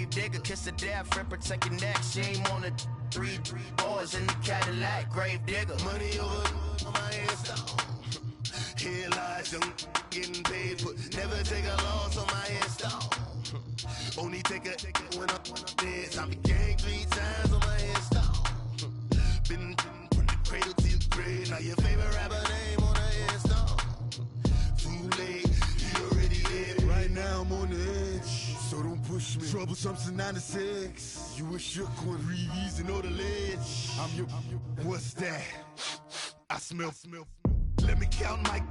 grave digger, kiss the death, friend, protect your neck. She ain't on the three boys in the Cadillac, grave digger. Money over my hairstyle. Here lies young getting paid, but never take a loss on my hairstyle. Only take a when I'm dead. I be gang 3 times on my hairstyle. Been from the cradle to your grave. Now your favorite rapper name on a hairstyle. Too late, you already dead. Right now I'm on the edge, so don't push me. Troublesome to 96. You a shook one, breeze and know the ledge. I'm your. What's that? I smell. Let me count my.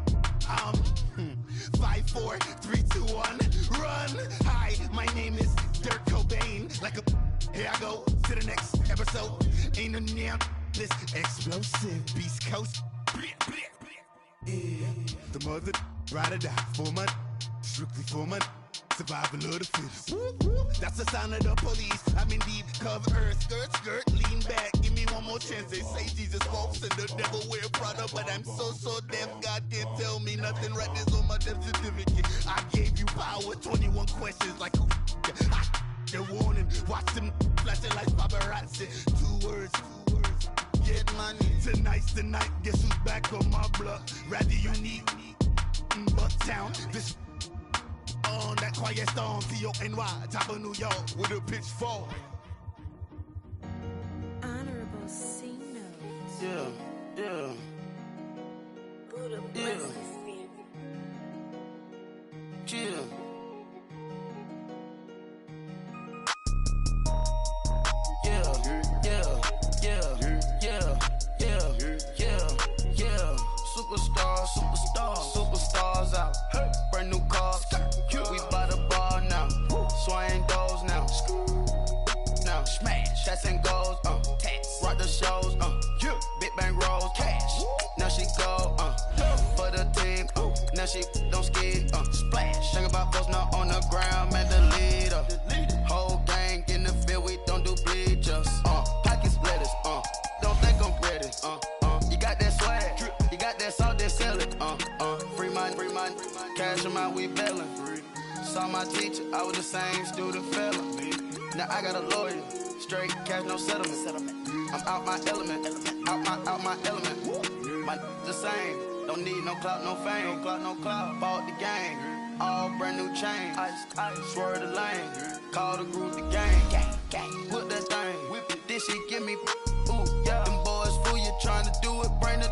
5, 4, 3, 2, 1, run. Hi, my name is Dirk Cobain. Like a. Here I go to the next episode. Ain't no damn this explosive Beast Coast. Yeah. The mother ride or die for my. Strictly for my. Survival of the fittest. That's the sound of the police. I'm indeed cover earth, skirt, lean back. Give me one more chance. They say Jesus walks and the devil wear Prada, but I'm so deaf. God can't tell me nothing. Right there's on my death certificate. I gave you power. 21 questions like who? They're warning. Watch them flashing like paparazzi. 2 words. Get money. Tonight's the night. Guess who's back on my block? Rather unique. Bucktown. This. On that quiet storm, T-O-N-Y, top of New York, with a pitchfork. Honorable C notes. Yeah. Buddha blesses me. Chill. Superstars out. Brand new cars. We by the bar now. Swaying doors now. Now smash. Shots and goals. Tax. Rock the shows. Big bang rolls. Cash. Now she go. For the team. Now she don't ski. Splash. Think about folks not on the ground. Man, the leader. Whole gang in the field. We don't do bleachers. Pockets lettuce. Don't think I'm ready. You got that swag. You got that salt that sell it. Free money. Cash amount, we bailing. Saw my teacher, I was the same student fella. Now I got a lawyer, straight cash, no settlement. I'm out my element, out my element. My the same, don't need no clout, no fame. No clout, bought the game, all brand new chain. Ice, swerve the lane, call the group the gang. Put that thing, whip it, this shit give me. Ooh, yeah. Them boys fool you trying to do it, bring the.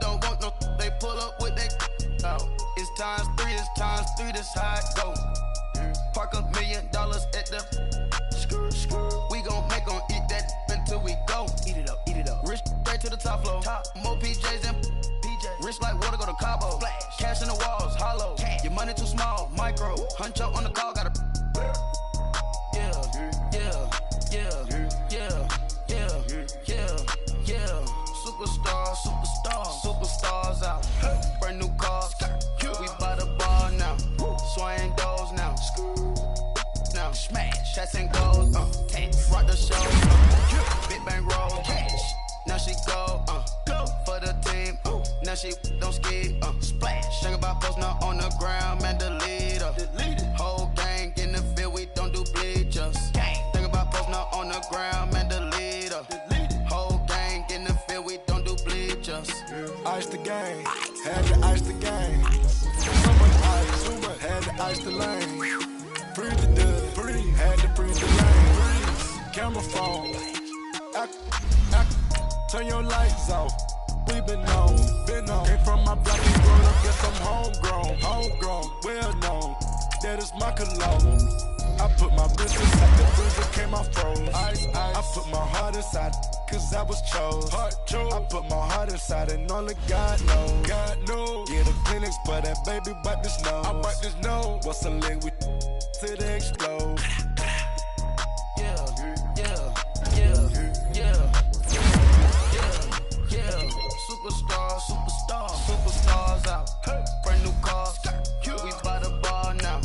Don't want no, they pull up with that. It's times 3, this how it go. Park $1 million at the we gon' make 'em eat that until we go. Eat it up. Rich straight to the top floor. More PJs than PJs. Rich like water, go to Cabo. Flash. Cash in the walls, hollow. Cash. Your money too small, micro. Huncho on the call, got a. Superstars out. Brand new cars. We by the bar now. Swaying doors now. Now smash. Shots and goals. Tax. Rock the show. Big bang roll. Cash. Now she go. For the team. Now she don't ski. Splash. Think about folks not on the ground. Man, the leader. Whole gang in the field. We don't do bleachers. Think about folks not on the ground. Man, the leader. Whole gang in the field. We don't do bleachers. Ice the game, had to ice the game. So much ice, had to ice the lane. Freeze the dud, had to freeze the lane. Camera phone, turn your lights off. We been on. Came from my block and grown up, guess I'm homegrown, well known. That is my cologne. I put my wrist inside the freezer, came off froze. Ice. I put my heart inside, cause I was chose. I put my heart inside and only God knows. Yeah, the clinics, but that baby wipe this nose. I wipe this nose. What's a leg with till they explode? Superstars out. Brand new cars. We by the bar now.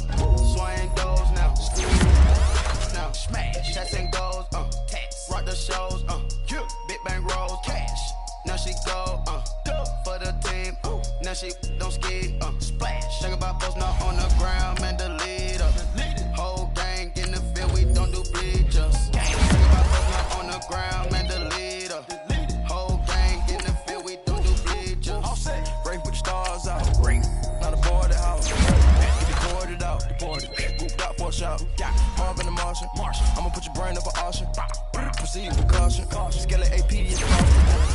Swaying doors now. Now smash. Shots and goals. Tax. Rock the shows. Big bang rolls. Cash. Now she go. For the team. Now she don't ski. Splash. Think about folks not on the ground. Man, the leader. Whole gang in the Porsche out. Marvin the Martian. I'ma put your brain up for auction. Proceed with caution. Skeleton AP is Boston.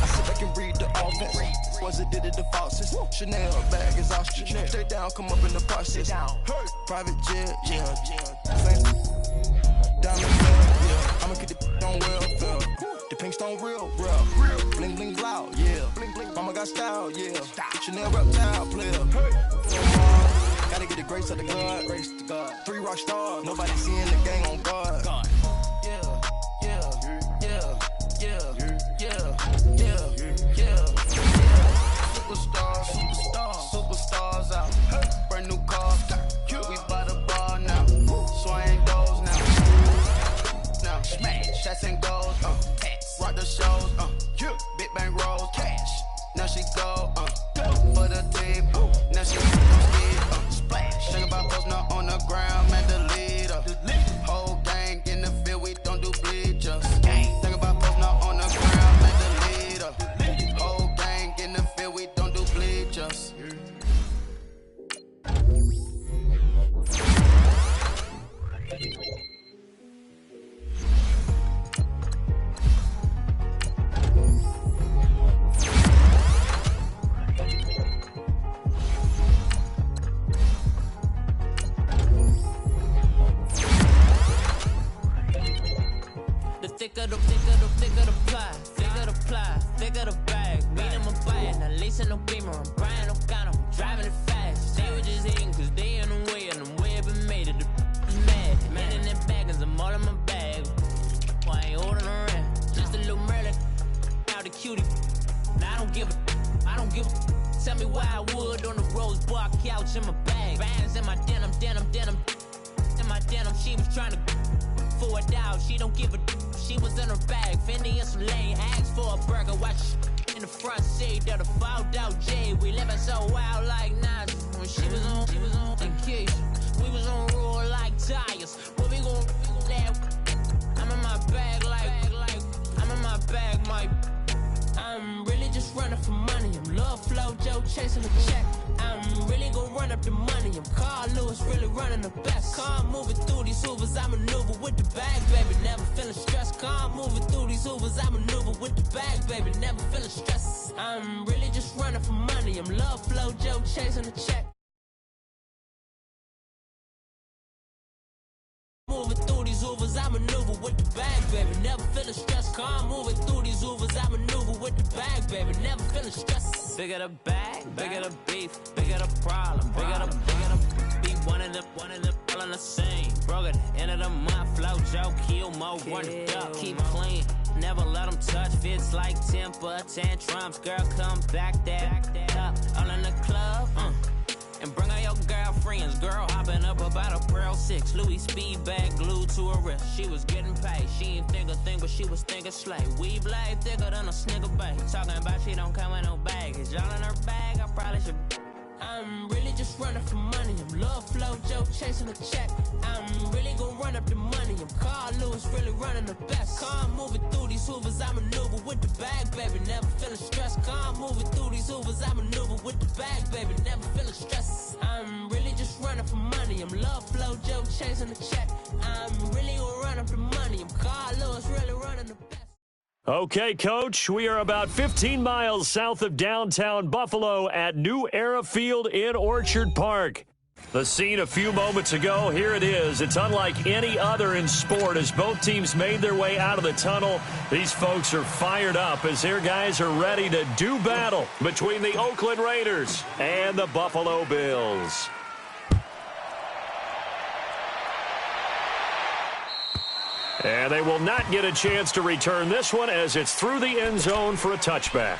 I sit back and read the offense. Was it did it the faucets? Chanel bag is ostrich. Stay down, come up in the process. Private jet, yeah. Same diamond, yeah. I'ma get the on welfare. The pink stone real. Bling bling loud, yeah. Mama got style, yeah. Chanel reptile player. Gotta get the grace of the God. 3 rock stars, nobody seeing the gang on guard. Superstars out. Brand new car. We by the bar now. Swing those now. Smash. Shots and goals. Rock the shows. Big bang rolls. Cash. Now she go. For the team. Now she gon' splash. Think about posting up on the ground, man, the leader. Whole gang in the field, we don't do bleachers. Think about posting up on the ground, man, the leader. Whole gang in the field, we don't do bleachers. Thicker the bag, meet him a bite. Now lacing no beamer, I'm Brian O'Connor, driving it fast. They were just hating cause they in the way, and the way I've been made it, the is mad. Man in them baggins, I'm all in my bag. Why I ain't holding around? Just a little Merlin, out the cutie. Now I don't give a. Tell me why I would on the rose bar couch in my bag. Bands in my denim. In my denim, she was trying to for it out. She don't give a. She was in her bag, Fendi and some lane. Asked for a burger, watch in the front seat of the fouled out J. We living so wild like Nas. When she was on vacation, we was on roll like tires. What we gon' I'm in my bag like I'm in my bag, my. I'm really just running for money. I'm love flow Joe chasing the check. I'm really gon' run up the money. I'm Carl Lewis, really running the best. Car moving through these Hoovers, I maneuver with the bag, baby. Never feeling stressed. Car moving through these Hoovers, I maneuver with the bag, baby. Never feeling stressed. I'm really just running for money. I'm love flow Joe chasing the check. Moving through these Hoovers, I maneuver with the bag, baby. Never feeling stressed. Car moving through these Hoovers, I maneuver with the bag, baby. Never feeling stressed. Bigger the bag, bigger the beef, bigger the problem, bigger the be one of the all in the same. Broke at the end of the month, flow Joe, kill mo, run it up, keep clean. Never let them touch, fits like temper tantrums. Girl, come back that up, all in the club, and bring all your girlfriends. Girl hopping up about a Pearl 6 Louis speed bag glued to her wrist. She was getting paid, she ain't think a thing, but she was thinking slay. We blade thicker than a snigger bag. Talking about she don't come with no baggage. All in her bag, I probably should. I'm really just running for money. I'm love flow Joe chasing a check. I'm really gon' run up the money. I'm Carl Lewis, really running the best. Car moving through these Hoovers, I maneuver with the bag, baby. Never feeling stressed. Car moving through these Hoovers, I maneuver with the bag, baby. Never feeling stressed. I'm really just running for money. I'm love flow Joe chasing the check. I'm really gon' run up the money. I'm Carl Lewis, really running the best. Okay, Coach, we are about 15 miles south of downtown Buffalo at New Era Field in Orchard Park. The scene a few moments ago, here it is. It's unlike any other in sport as both teams made their way out of the tunnel. These folks are fired up as their guys are ready to do battle between the Oakland Raiders and the Buffalo Bills. And they will not get a chance to return this one as it's through the end zone for a touchback.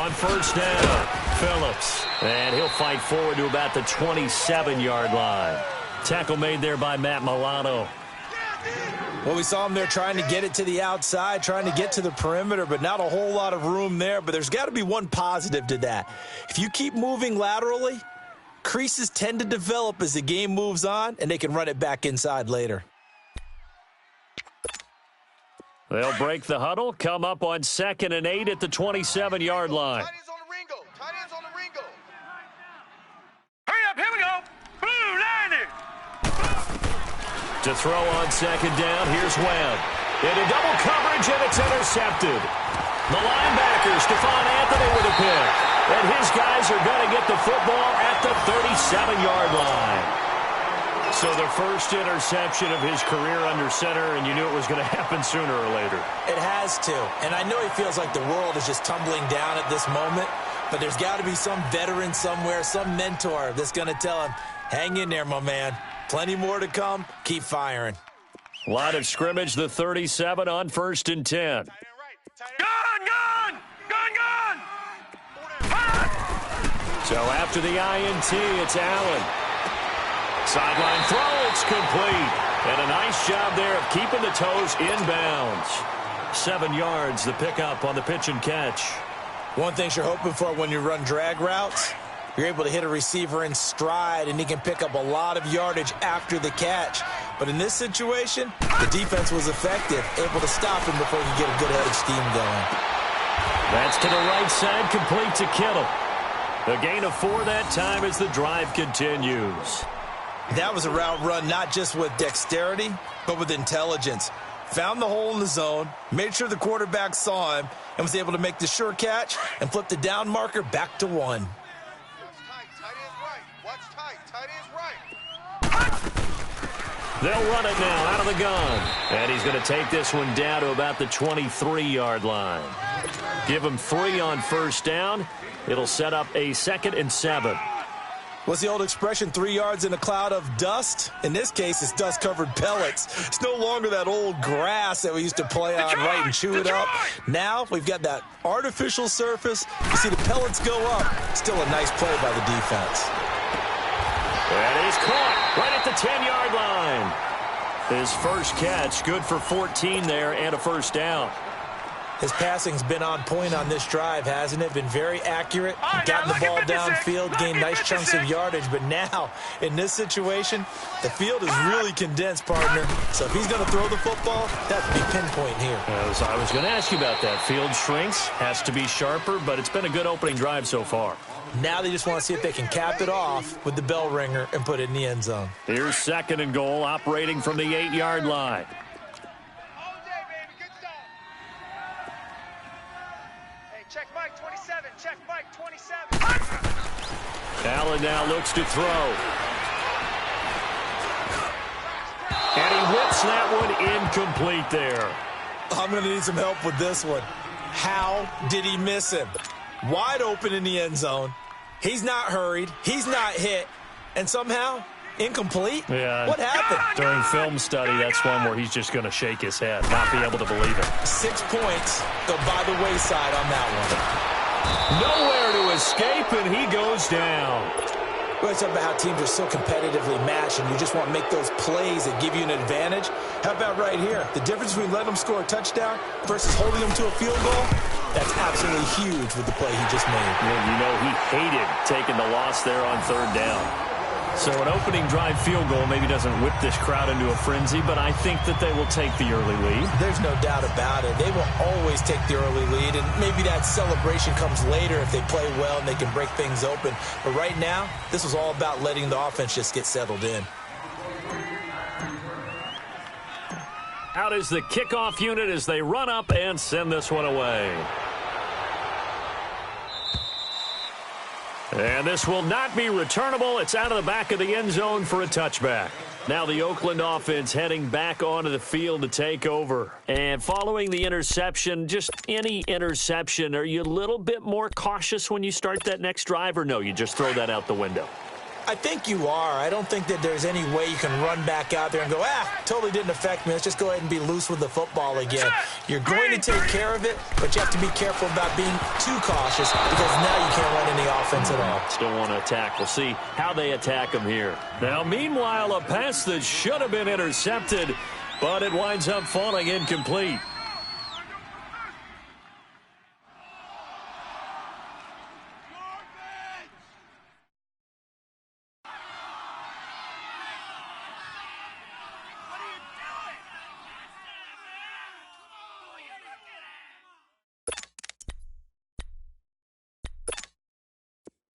On first down, Phillips. And he'll fight forward to about the 27-yard line. Tackle made there by Matt Milano. Well, we saw him there trying to get it to the outside, trying to get to the perimeter, but not a whole lot of room there. But there's got to be one positive to that. If you keep moving laterally, creases tend to develop as the game moves on, and they can run it back inside later. They'll break the huddle, come up on 2nd and 8 at the 27-yard line. Tight ends on the Ringo. Tight ends on the Ringo. Hurry up, here we go. Blue, 90. To throw on 2nd down, here's Webb. Into double coverage, and it's intercepted. The linebacker, Stephon Anthony, with a pick. And his guys are going to get the football at the 37-yard line. So the first interception of his career under center, and you knew it was going to happen sooner or later. It has to. And I know he feels like the world is just tumbling down at this moment, but there's got to be some veteran somewhere, some mentor that's going to tell him, hang in there, my man. Plenty more to come. Keep firing. Line of scrimmage, the 37 on 1st and 10. Gun! So after the INT, it's Allen. Sideline throw, it's complete. And a nice job there of keeping the toes inbounds. 7 yards, the pickup on the pitch and catch. One thing you're hoping for when you run drag routes, you're able to hit a receiver in stride, and he can pick up a lot of yardage after the catch. But in this situation, the defense was effective, able to stop him before he could get a good head of steam going. That's to the right side, complete to Kittle. A gain of 4 that time as the drive continues. That was a route run not just with dexterity, but with intelligence. Found the hole in the zone, made sure the quarterback saw him, and was able to make the sure catch and flip the down marker back to 1. They'll run it now out of the gun. And he's going to take this one down to about the 23-yard line. Give him 3 on first down. It'll set up a 2nd and 7. What's the old expression, 3 yards in a cloud of dust? In this case, it's dust-covered pellets. It's no longer that old grass that we used to play on, right, and chew it up. Now we've got that artificial surface. You see the pellets go up. Still a nice play by the defense. And he's caught right at the 10-yard line. His first catch, good for 14 there and a first down. His passing's been on point on this drive, hasn't it? Been very accurate, gotten the ball downfield, gained nice chunks of yardage. But now, in this situation, the field is really condensed, partner. So if he's going to throw the football, that would be pinpoint here. As I was going to ask you about that. Field shrinks, has to be sharper, but it's been a good opening drive so far. Now they just want to see if they can cap it off with the bell ringer and put it in the end zone. Here's 2nd and goal, operating from the 8-yard line. Check Mike 27. Check Mike 27. Allen now looks to throw. And he whips that one incomplete there. I'm going to need some help with this one. How did he miss him? Wide open in the end zone. He's not hurried. He's not hit. And somehow, incomplete? Yeah. What happened? During film study, that's one where he's just going to shake his head, not be able to believe it. 6 points go by the wayside on that one. Nowhere to escape, and he goes down. We always talk about how teams are so competitively matched, and you just want to make those plays that give you an advantage. How about right here? The difference between letting them score a touchdown versus holding them to a field goal, that's absolutely huge with the play he just made. And you know he hated taking the loss there on 3rd down. So an opening drive field goal maybe doesn't whip this crowd into a frenzy, but I think that they will take the early lead. There's no doubt about it. They will always take the early lead, and maybe that celebration comes later if they play well and they can break things open. But right now, this was all about letting the offense just get settled in. Out is the kickoff unit as they run up and send this one away. And this will not be returnable. It's out of the back of the end zone for a touchback. Now the Oakland offense heading back onto the field to take over. And following the interception, just any interception, are you a little bit more cautious when you start that next drive, or no, you just throw that out the window? I think you are. I don't think that there's any way you can run back out there and go, totally didn't affect me. Let's just go ahead and be loose with the football again. You're going to take care of it, but you have to be careful about being too cautious because now you can't run any offense at all. Still want to attack. We'll see how they attack him here. Now, meanwhile, a pass that should have been intercepted, but it winds up falling incomplete.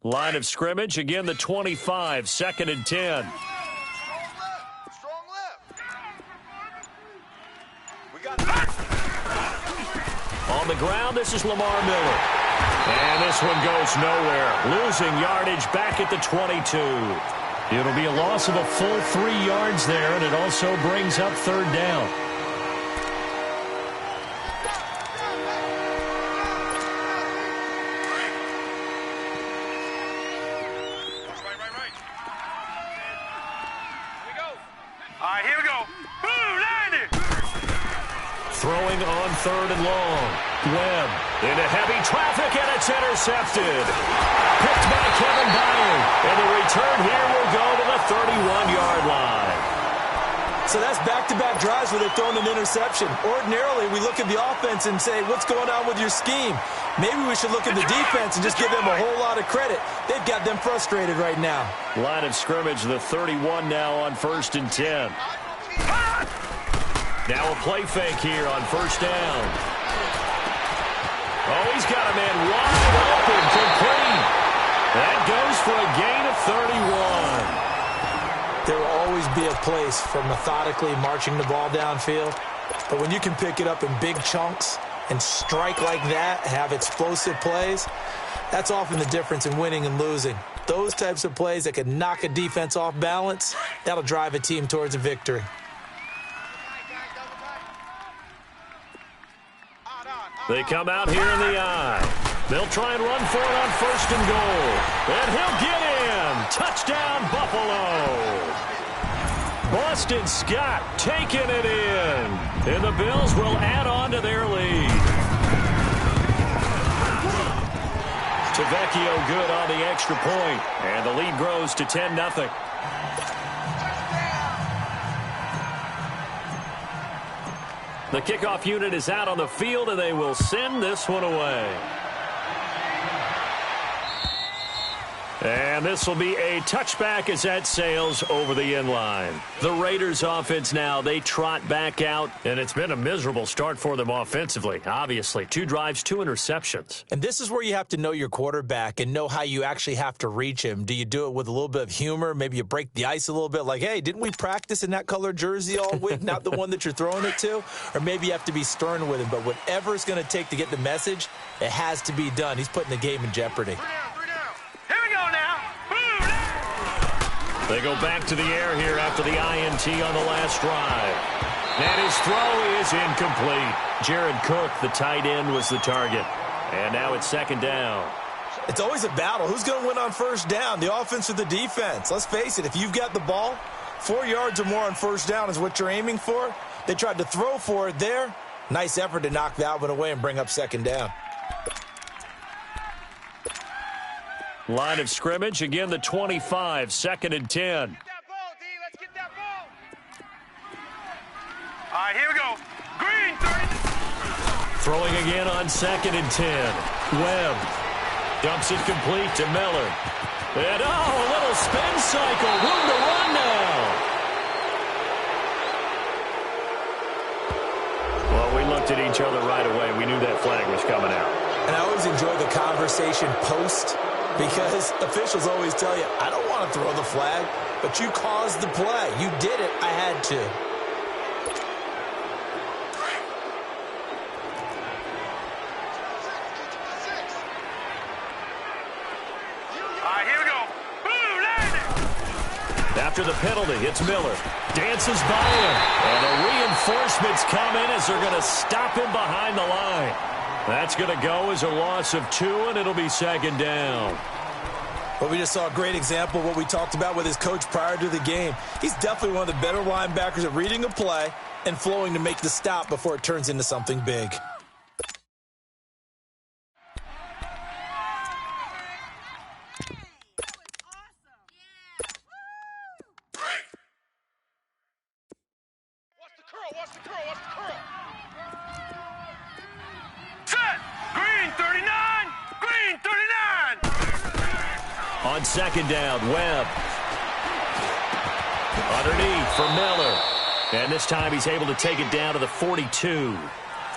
Line of scrimmage, again the 25, 2nd and 10. Strong left. We got On the ground, this is Lamar Miller. And this one goes nowhere. Losing yardage back at the 22. It'll be a loss of a full 3 yards there, and it also brings up 3rd down. Throwing on 3rd and long. Webb into heavy traffic, and it's intercepted. Picked by Kevin Byard. And the return here will go to the 31-yard line. So that's back-to-back drives where they've thrown an interception. Ordinarily, we look at the offense and say, what's going on with your scheme? Maybe we should look at the defense and just give them a whole lot of credit. They've got them frustrated right now. Line of scrimmage, the 31 now on 1st and 10. Now a play fake here on 1st down. Oh, he's got a man wide open, complete. That goes for a gain of 31. There will always be a place for methodically marching the ball downfield. But when you can pick it up in big chunks and strike like that, have explosive plays, that's often the difference in winning and losing. Those types of plays that can knock a defense off balance, that'll drive a team towards a victory. They come out here in the eye. They'll try and run for it on 1st and goal. And he'll get in. Touchdown, Buffalo. Boston Scott taking it in. And the Bills will add on to their lead. Tavecchio good on the extra point. And the lead grows to 10-0. The kickoff unit is out on the field, and they will send this one away. And this will be a touchback as that sails over the end line. The Raiders offense now, they trot back out, and it's been a miserable start for them offensively, obviously. 2 drives, 2 interceptions. And this is where you have to know your quarterback and know how you actually have to reach him. Do you do it with a little bit of humor? Maybe you break the ice a little bit, like, hey, didn't we practice in that colored jersey all week, not the one that you're throwing it to? Or maybe you have to be stern with him. But whatever it's going to take to get the message, it has to be done. He's putting the game in jeopardy. They go back to the air here after the INT on the last drive. And his throw is incomplete. Jared Cook, the tight end, was the target. And now it's 2nd down. It's always a battle. Who's going to win on 1st down, the offense or the defense? Let's face it, if you've got the ball, 4 yards or more on 1st down is what you're aiming for. They tried to throw for it there. Nice effort to knock that one away and bring up 2nd down. Line of scrimmage, again the 25, 2nd and 10. Get that ball, D. Let's get that ball. All right, here we go. Green, 30. Throwing again on 2nd and 10. Webb dumps it complete to Miller. And, a little spin cycle. Room to run now. Well, we looked at each other right away. We knew that flag was coming out. And I always enjoy the conversation post, because officials always tell you, I don't want to throw the flag, but you caused the play. You did it. I had to. All right, here we go. Boom, landed. After the penalty, it's Miller. Dances by him. And the reinforcements come in as they're going to stop him behind the line. That's going to go as a loss of 2, and it'll be 2nd down. Well, we just saw a great example of what we talked about with his coach prior to the game. He's definitely one of the better linebackers at reading a play and flowing to make the stop before it turns into something big. On second down, Webb. Underneath for Miller. And this time he's able to take it down to the 42.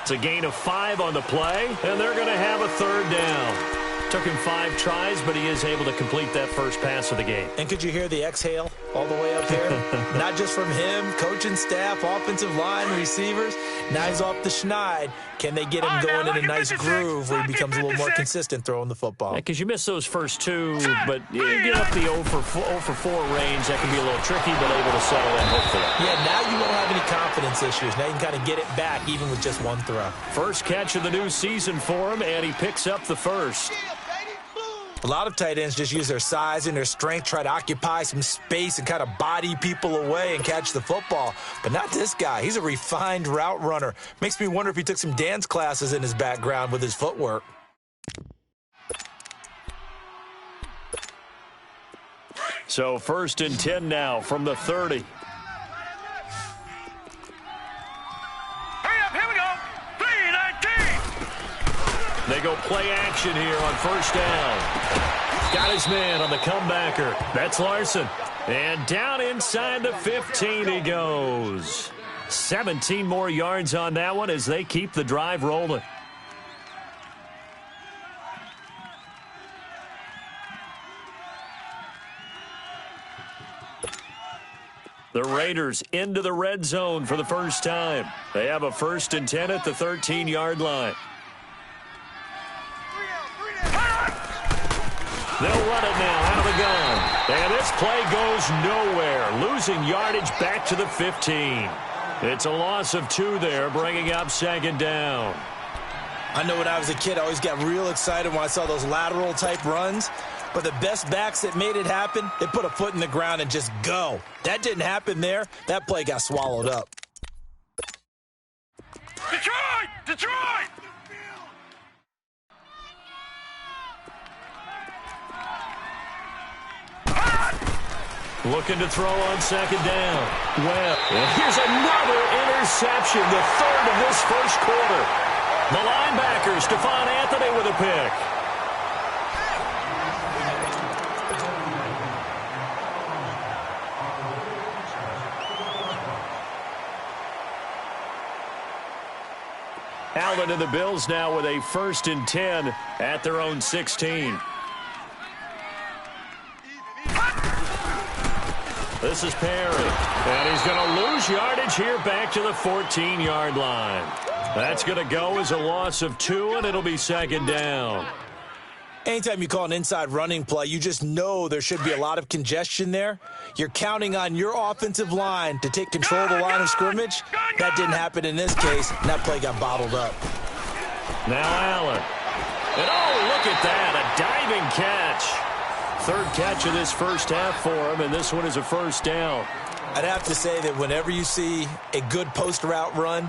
It's a gain of 5 on the play, and they're going to have a third down. Took him 5 tries, but he is able to complete that first pass of the game. And could you hear the exhale all the way up here? Not just from him, coaching staff, offensive line, receivers. Now he's off the schneid. Can they get him going in a nice groove where he becomes a little more consistent throwing the football? Because you miss those first 2, but you get up the 0 for 4 range. That can be a little tricky, but able to settle in, hopefully. Yeah, now you won't have any confidence issues. Now you can kind of get it back even with just one throw. First catch of the new season for him, and he picks up the first. A lot of tight ends just use their size and their strength, try to occupy some space and kind of body people away and catch the football. But not this guy. He's a refined route runner. Makes me wonder if he took some dance classes in his background with his footwork. So 1st and 10 now from the 30. They go play action here on first down. Got his man on the comebacker. That's Larson. And down inside the 15 he goes. 17 more yards on that one as they keep the drive rolling. The Raiders into the red zone for the first time. They have a 1st and 10 at the 13-yard line. They'll run it now out of the gun. And this play goes nowhere. Losing yardage back to the 15. It's a loss of 2 there, bringing up 2nd down. I know when I was a kid, I always got real excited when I saw those lateral-type runs. But the best backs that made it happen, they put a foot in the ground and just go. That didn't happen there. That play got swallowed up. Detroit! Detroit! Looking to throw on 2nd down. Well, here's another interception, the 3rd of this first quarter. The linebacker, Stephon Anthony, with a pick. Allen and the Bills now with a 1st and 10 at their own 16. This is Perry, and he's going to lose yardage here back to the 14-yard line. That's going to go as a loss of 2, and it'll be 2nd down. Anytime you call an inside running play, you just know there should be a lot of congestion there. You're counting on your offensive line to take control of the line of scrimmage. That didn't happen in this case, and that play got bottled up. Now Allen. And oh, look at that, a diving catch. 3rd catch of this first half for him, and this one is a 1st down. I'd have to say that whenever you see a good post route run,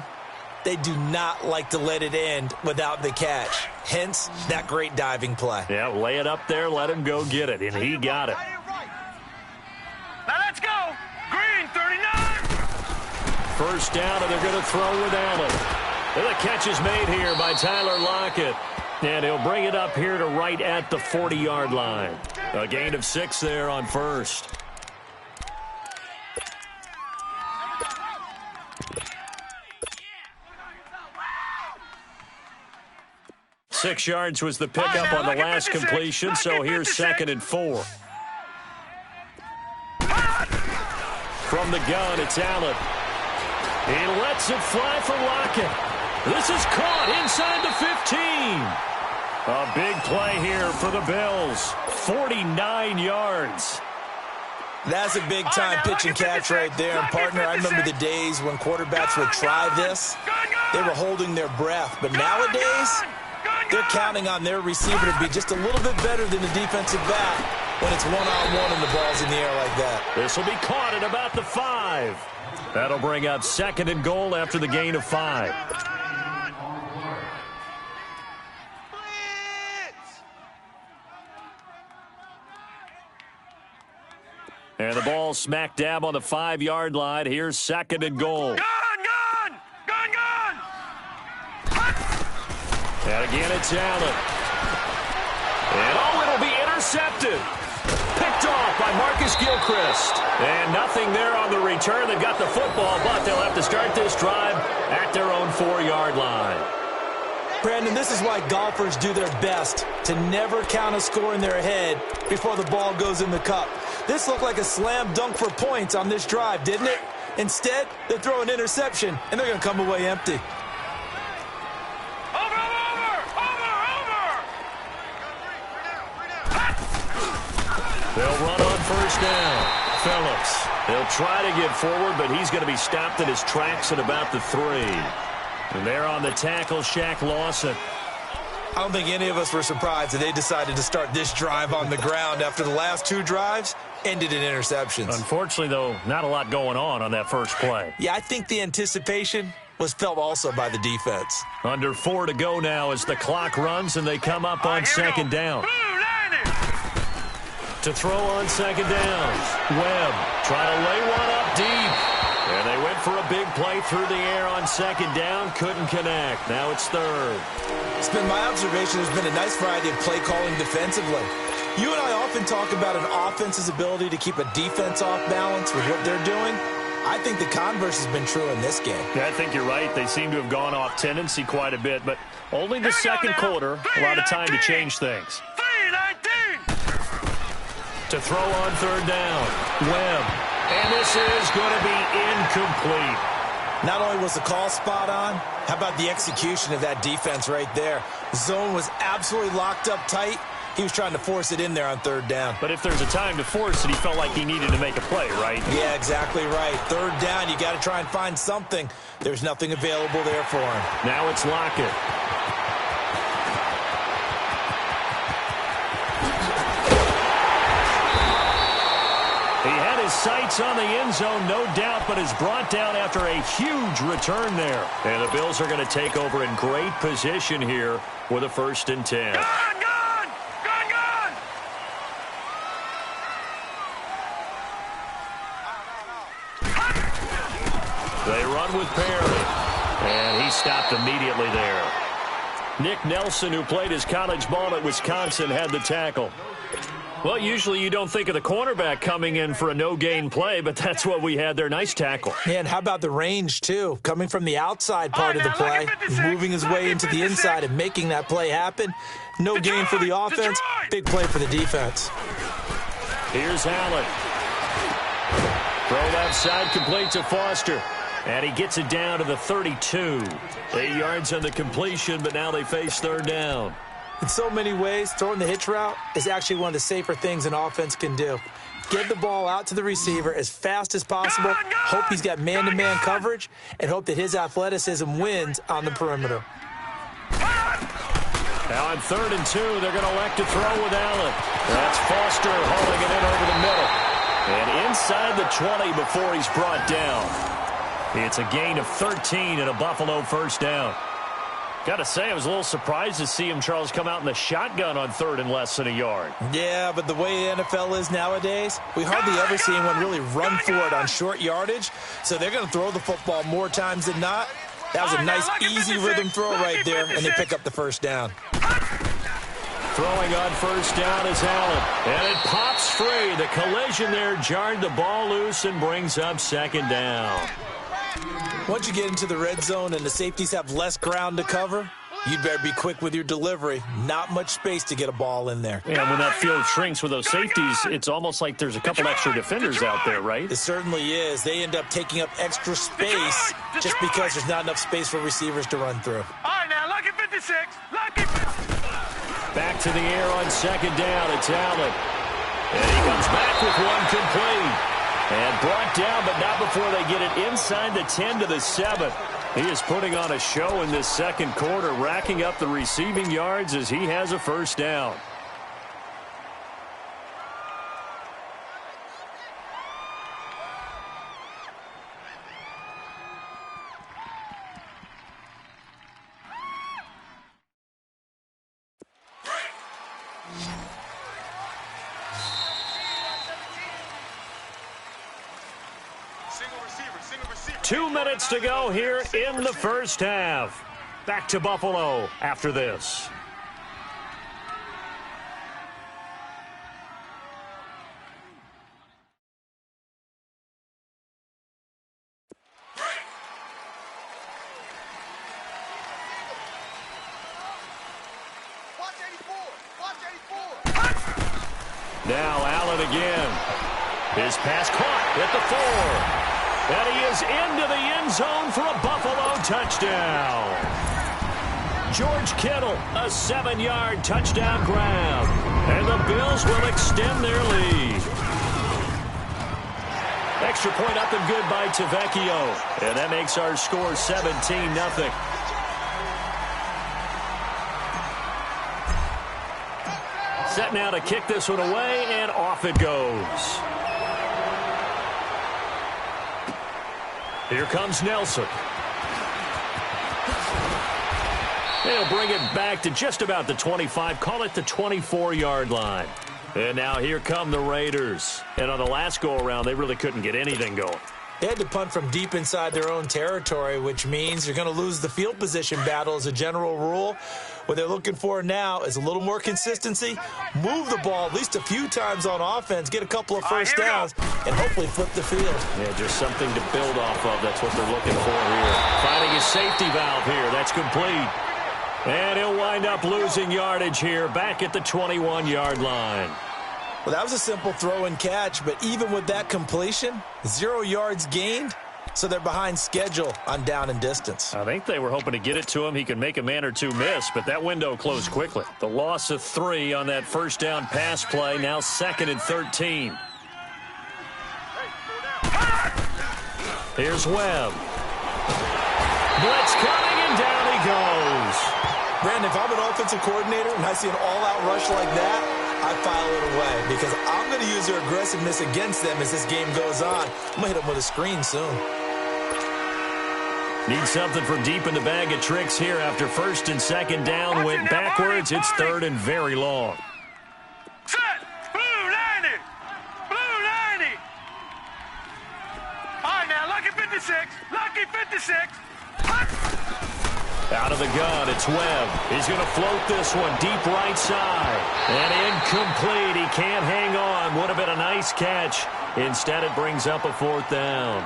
they do not like to let it end without the catch. Hence, that great diving play. Yeah, lay it up there, let him go get it, and he got it. Now let's go. Green, 39. 1st down, and they're going to throw with Allen. And the catch is made here by Tyler Lockett. And he'll bring it up here to right at the 40-yard line. A gain of 6 there on 1st. Six yards was the pickup on the last completion, so here's 2nd and 4. From the gun, it's Allen. He lets it fly for Lockett. This is caught inside the 15. A big play here for the Bills. 49 yards. That's a big-time pitch and catch right there. And, partner, I remember the days when quarterbacks would try this. They were holding their breath. But nowadays, they're counting on their receiver to be just a little bit better than the defensive back. when it's one-on-one and the ball's in the air like that. This will be caught at about the 5. That'll bring up 2nd and goal after the gain of 5. And the ball smack dab on the 5-yard line. Here's 2nd and goal. Gun! And again, it's Allen. And it'll be intercepted. Picked off by Marcus Gilchrist. And nothing there on the return. They've got the football, but they'll have to start this drive at their own 4-yard line. Brandon, this is why golfers do their best to never count a score in their head before the ball goes in the cup. This looked like a slam dunk for points on this drive, didn't it? Instead, they throw an interception, and they're going to come away empty. They'll run on first down. Phillips. He'll try to get forward, but he's going to be stopped in his tracks at about the 3. And there on the tackle, Shaq Lawson. I don't think any of us were surprised that they decided to start this drive on the ground after the last 2 drives ended in interceptions. Unfortunately, though, not a lot going on that first play. Yeah, I think the anticipation was felt also by the defense. Under 4 to go now as the clock runs, and they come up on 2nd down. To throw on 2nd down. Webb trying to lay one up deep. And they went for a big play through the air on 2nd down. Couldn't connect. Now it's 3rd. It's been my observation there's been a nice variety of play calling defensively. You and I often talk about an offense's ability to keep a defense off balance with what they're doing. I think the converse has been true in this game. Yeah, I think you're right. They seem to have gone off tendency quite a bit, but only the second quarter, a lot of time to change things. To throw on 3rd down. Webb. And this is going to be incomplete. Not only was the call spot on, how about the execution of that defense right there? The zone was absolutely locked up tight. He was trying to force it in there on 3rd down. But if there's a time to force it, he felt like he needed to make a play, right? Yeah, exactly right. 3rd down, you got to try and find something. There's nothing available there for him. Now it's Lockett. He had his sights on the end zone, no doubt, but is brought down after a huge return there. And the Bills are going to take over in great position here with a 1st and 10. Gun! They run with Perry, and he stopped immediately there. Nick Nelson, who played his college ball at Wisconsin, had the tackle. Well, usually you don't think of the cornerback coming in for a no-gain play, but that's what we had there. Nice tackle. Yeah, and how about the range, too? Coming from the outside part of the play, moving his way into the inside and making that play happen. No gain for the offense, big play for the defense. Here's Allen. Throw left side, complete to Foster. And he gets it down to the 32. 8 yards on the completion, but now they face 3rd down. In so many ways, throwing the hitch route is actually one of the safer things an offense can do. Get the ball out to the receiver as fast as possible, hope he's got man-to-man coverage, and hope that his athleticism wins on the perimeter. Now on 3rd and 2, they're going to elect to throw with Allen. That's Foster hauling it in over the middle. And inside the 20 before he's brought down. It's a gain of 13 and a Buffalo 1st down. Got to say, I was a little surprised to see him, Charles, come out in the shotgun on 3rd and less than a yard. Yeah, but the way the NFL is nowadays, we hardly ever see anyone really run for it on short yardage. So they're going to throw the football more times than not. That was a nice, easy rhythm throw right there, and they pick up the 1st down. Throwing on 1st down is Allen. And it pops free. The collision there jarred the ball loose and brings up 2nd down. Once you get into the red zone and the safeties have less ground to cover, you'd better be quick with your delivery. Not much space to get a ball in there. And when that field shrinks with those safeties, it's almost like there's a couple extra defenders out there, right? It certainly is. They end up taking up extra space just because there's not enough space for receivers to run through. All right, now, lucky 56. Lucky 56. Back to the air on 2nd down. It's Allen. And he comes back with one complete. And brought down, but not before they get it inside the 10 to the 7. He is putting on a show in this 2nd quarter, racking up the receiving yards as he has a 1st down. 2 minutes to go here in the first half. Back to Buffalo after this. Now Allen again. His pass caught at the 4. And he is into the end zone for a Buffalo touchdown. George Kittle, a 7-yard touchdown grab. And the Bills will extend their lead. Extra point up and good by Tavecchio. And that makes our score 17-0. Set now to kick this one away, and off it goes. Here comes Nelson. They'll bring it back to just about the 25, call it the 24-yard line. And now here come the Raiders. And on the last go-around, they really couldn't get anything going. They had to punt from deep inside their own territory, which means you're going to lose the field position battle as a general rule. What they're looking for now is a little more consistency, move the ball at least a few times on offense, get a couple of first downs, and hopefully flip the field. Yeah, just something to build off of. That's what they're looking for here. Finding his safety valve here. That's complete. And he'll wind up losing yardage here back at the 21-yard line. Well, that was a simple throw and catch, but even with that completion, 0 yards gained, so they're behind schedule on down and distance. I think they were hoping to get it to him. He could make a man or two miss, but that window closed quickly. The loss of 3 on that first down pass play, now 2nd and 13. Here's Webb. Blitz coming, and down he goes. Brandon, if I'm an offensive coordinator and I see an all-out rush like that, I file it away because I'm going to use their aggressiveness against them as this game goes on. I'm going to hit them with a screen soon. Need something from deep in the bag of tricks here after 1st and 2nd down. Went backwards. It's 3rd and very long. Set! Blue 90! Blue 90! All right, now, lucky 56. Lucky 56. Out of the gun, it's Webb. He's going to float this one deep right side. And incomplete. He can't hang on. Would have been a nice catch. Instead, it brings up a 4th down.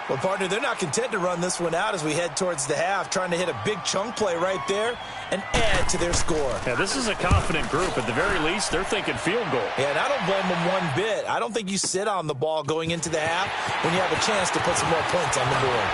Well, partner, they're not content to run this one out as we head towards the half, trying to hit a big chunk play right there and add to their score. Yeah, this is a confident group. At the very least, they're thinking field goal. Yeah, and I don't blame them one bit. I don't think you sit on the ball going into the half when you have a chance to put some more points on the board.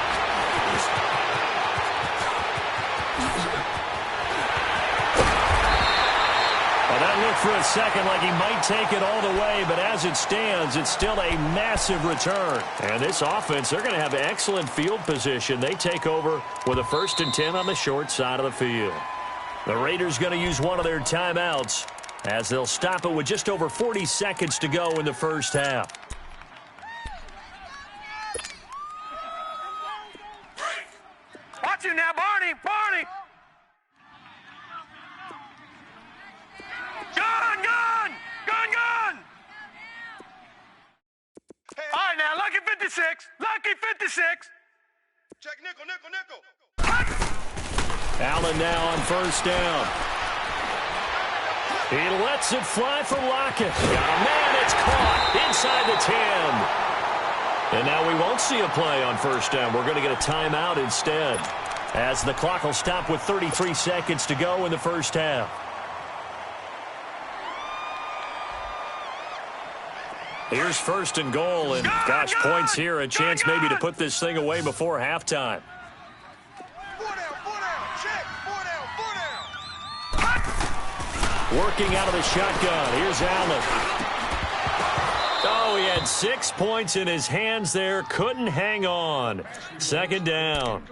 Well, that looked for a second like he might take it all the way, but as it stands, it's still a massive return. And this offense, they're going to have excellent field position. They take over with a 1st and 10 on the short side of the field. The Raiders going to use one of their timeouts as they'll stop it with just over 40 seconds to go in the first half. Watch you now, Barney! Barney! Gun! Gun! Gun! Gun! All right, now, lucky 56. Lucky 56. Check nickel, nickel, nickel. Allen now on 1st down. He lets it fly for Lockett. Got a man, it's caught inside the 10. And now we won't see a play on 1st down. We're going to get a timeout instead, as the clock will stop with 33 seconds to go in the first half. Here's 1st and goal, and gosh, points here, a chance maybe to put this thing away before halftime. 4 down, 4 down, check, 4 down, 4 down. Working out of the shotgun, here's Allen. Oh, he had 6 points in his hands there, couldn't hang on. 2nd down.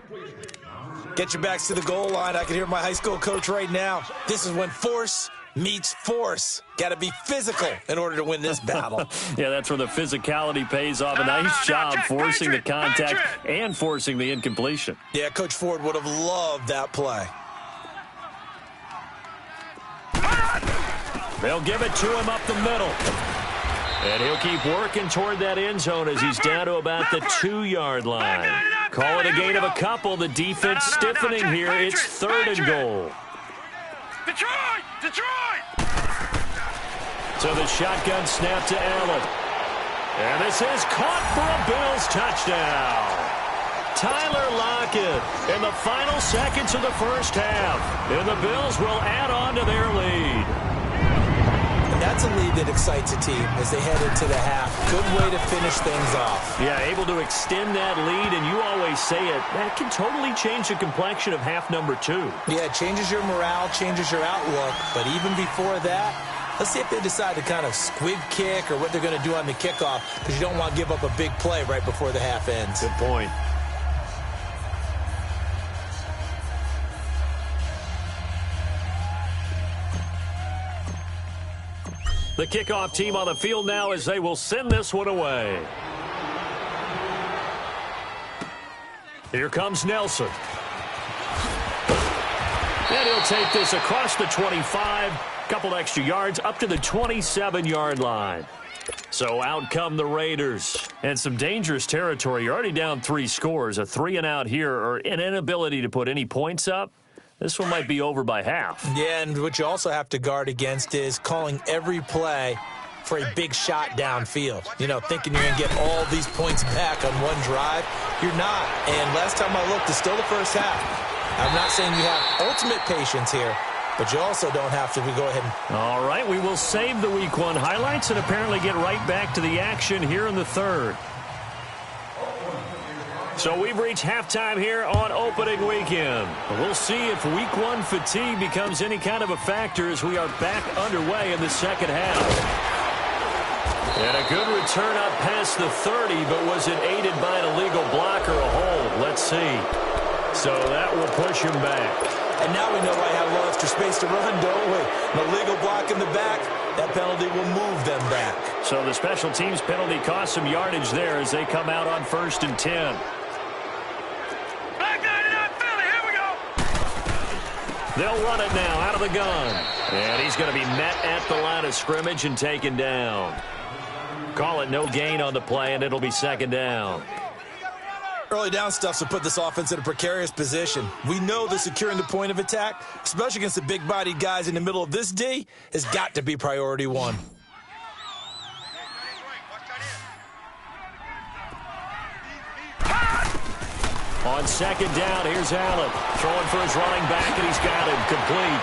Get your backs to the goal line. I can hear my high school coach right now. This is when force meets force. Got to be physical in order to win this battle. Yeah, that's where the physicality pays off. A nice job forcing the contact and forcing the incompletion. Yeah, Coach Ford would have loved that play. They'll give it to him up the middle. And he'll keep working toward that end zone as he's down to about the 2-yard line. Call it a gain of a couple. The defense stiffening here. It's 3rd and goal. Detroit! So the shotgun snap to Allen. And this is caught for a Bills touchdown. Tyler Lockett in the final seconds of the first half. And the Bills will add on to their lead. That's a lead that excites a team as they head into the half. Good way to finish things off. Yeah, able to extend that lead, and you always say it, that can totally change the complexion of half number 2. Yeah, it changes your morale, changes your outlook. But even before that, let's see if they decide to kind of squib kick or what they're going to do on the kickoff, because you don't want to give up a big play right before the half ends. Good point. The kickoff team on the field now as they will send this one away. Here comes Nelson. And he'll take this across the 25, couple extra yards up to the 27-yard line. So out come the Raiders. And some dangerous territory. You're already down 3 scores. A 3-and-out here or an inability to put any points up. This one might be over by half. Yeah, and what you also have to guard against is calling every play for a big shot downfield. You know, thinking you're going to get all these points back on one drive. You're not. And last time I looked, it's still the first half. I'm not saying you have ultimate patience here, but you also don't have to go ahead and... All right, we will save the Week 1 highlights and apparently get right back to the action here in the 3rd. So we've reached halftime here on opening weekend. We'll see if Week 1 fatigue becomes any kind of a factor as we are back underway in the second half. And a good return up past the 30, but was it aided by an illegal block or a hold? Let's see. So that will push him back. And now we know why I have a little extra space to run, don't we? An illegal block in the back, that penalty will move them back. So the special teams penalty cost some yardage there as they come out on 1st and 10. They'll run it now out of the gun. And he's going to be met at the line of scrimmage and taken down. Call it no gain on the play, and it'll be 2nd down. Early down stuff to put this offense in a precarious position. We know that securing the point of attack, especially against the big-bodied guys in the middle of this D, has got to be priority 1. On 2nd down, here's Allen. Throwing for his running back, and he's got him complete.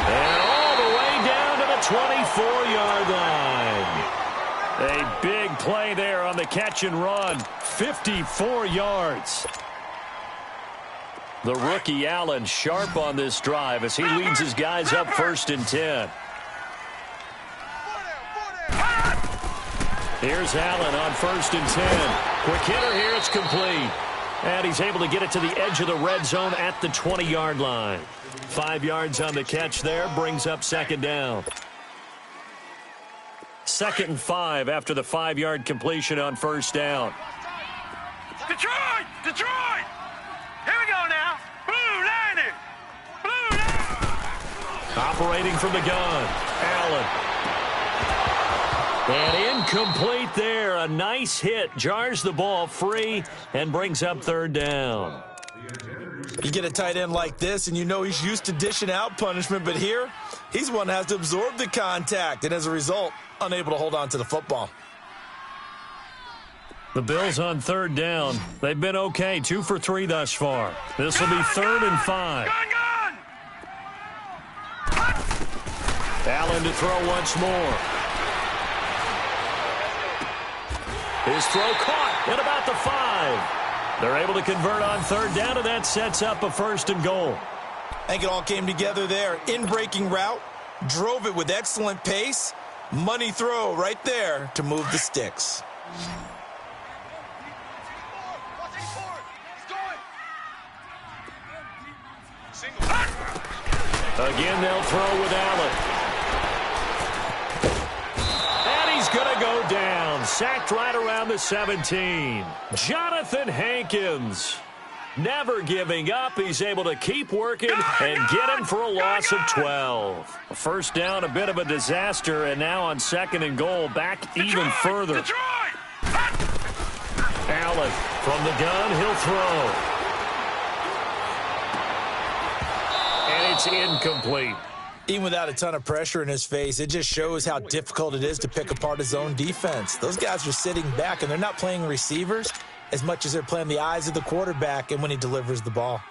And all the way down to the 24-yard line. A big play there on the catch and run. 54 yards. The rookie Allen sharp on this drive as he leads his guys up 1st and 10. Here's Allen on 1st and 10. Quick hitter here, it's complete. And he's able to get it to the edge of the red zone at the 20-yard line. 5 yards on the catch there, brings up 2nd down. 2nd and 5 after the 5-yard completion on 1st down. Detroit! Detroit! Here we go now. Blue Liner! Blue Liner! Operating from the gun, Allen. And incomplete there. A nice hit. Jars the ball free and brings up 3rd down. You get a tight end like this, and you know he's used to dishing out punishment, but here, he's one that has to absorb the contact, and as a result, unable to hold on to the football. The Bills on 3rd down. They've been okay. 2 for 3 thus far. This will be 3rd and 5. Allen to throw once more. His throw caught at about the 5. They're able to convert on 3rd down, and that sets up a 1st and goal. I think it all came together there. In-breaking route, drove it with excellent pace. Money throw right there to move the sticks. Again, they'll throw with Allen. Going to go down. Sacked right around the 17. Jonathan Hankins. Never giving up. He's able to keep working and get him for a loss of 12. A first down, a bit of a disaster, and now on 2nd and goal, back even further. Allen from the gun, he'll throw. And it's incomplete. Even without a ton of pressure in his face, it just shows how difficult it is to pick apart his own defense. Those guys are sitting back, and they're not playing receivers as much as they're playing the eyes of the quarterback and when he delivers the ball.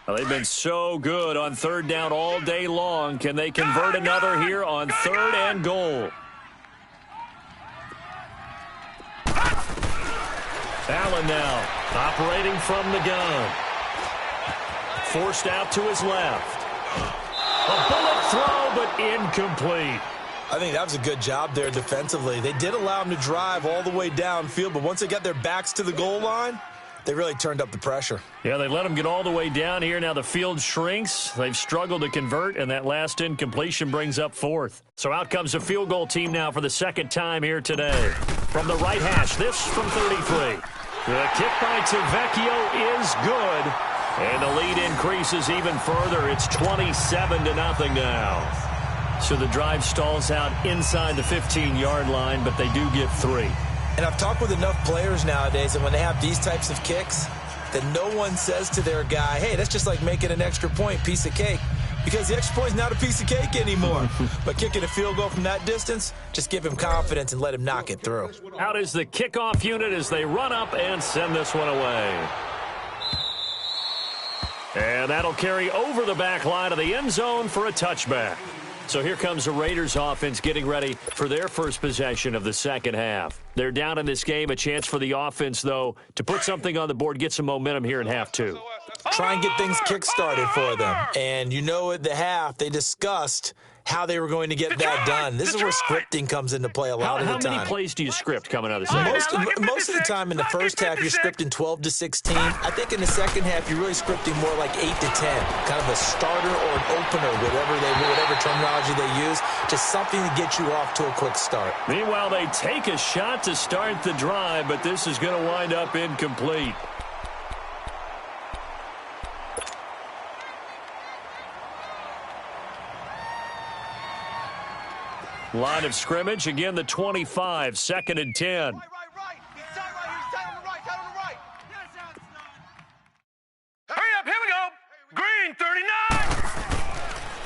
Well, they've been so good on 3rd down all day long. Can they convert another here on 3rd and goal? Allen now operating from the gun. Forced out to his left. A bullet throw, but incomplete. I think that was a good job there defensively. They did allow him to drive all the way downfield, but once they got their backs to the goal line, they really turned up the pressure. Yeah, they let him get all the way down here. Now the field shrinks. They've struggled to convert, and that last incompletion brings up 4th. So out comes the field goal team now for the 2nd time here today. From the right hash, this from 33. The kick by Tavecchio is good. And the lead increases even further. It's 27-0 now. So the drive stalls out inside the 15-yard line, but they do get 3. And I've talked with enough players nowadays that when they have these types of kicks, that no one says to their guy, hey, that's just like making an extra point, piece of cake. Because the extra point is not a piece of cake anymore. But kicking a field goal from that distance, just give him confidence and let him knock it through. Out is the kickoff unit as they run up and send this one away. And that'll carry over the back line of the end zone for a touchback. So here comes the Raiders offense getting ready for their first possession of the 2nd half. They're down in this game. A chance for the offense, though, to put something on the board, get some momentum here in half 2. Try and get things kick-started for them. And you know at the half, they discussed how they were going to get that done. This is where scripting comes into play a lot of the time. How many plays do you script coming out of the second? Most of the time in the first half, you're scripting 12 to 16. I think in the second half, you're really scripting more like 8 to 10. Kind of a starter or an opener, whatever terminology they use. Just something to get you off to a quick start. Meanwhile, they take a shot to start the drive, but this is going to wind up incomplete. Line of scrimmage, again the 25, 2nd and 10. Right. He's tight right here. He's tight on the right. Tight on the right. Hurry up. Here we go. Green, 39.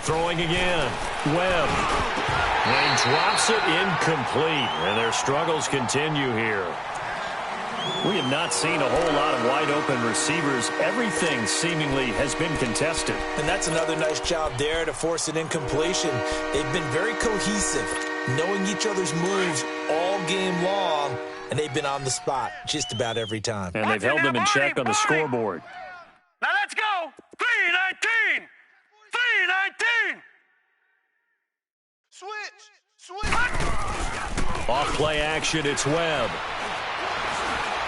Throwing again. Webb. And he drops it incomplete. And their struggles continue here. We have not seen a whole lot of wide-open receivers. Everything seemingly has been contested. And that's another nice job there to force an incompletion. They've been very cohesive, knowing each other's moves all game long, and they've been on the spot just about every time. And they've held them in check on the scoreboard. Now let's go. 319. 319. Switch. Off play action, it's Webb.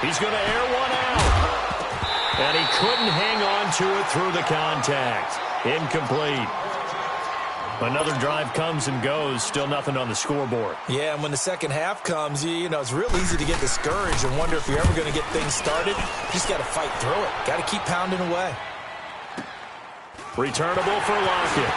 He's going to air one out. And he couldn't hang on to it through the contact. Incomplete. Another drive comes and goes. Still nothing on the scoreboard. Yeah, and when the second half comes, you know, it's real easy to get discouraged and wonder if you're ever going to get things started. You just got to fight through it. Got to keep pounding away. Returnable for Lockett.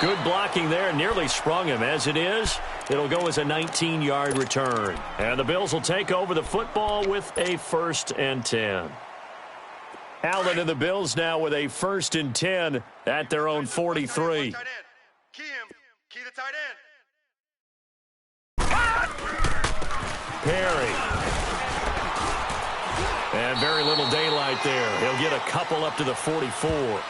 Good blocking there, nearly sprung him. As it is, it'll go as a 19-yard return. And the Bills will take over the football with a 1st and 10. Allen and the Bills now with a 1st and 10 at their own 43. Key the tight end. Perry. And very little daylight there. He'll get a couple up to the 44.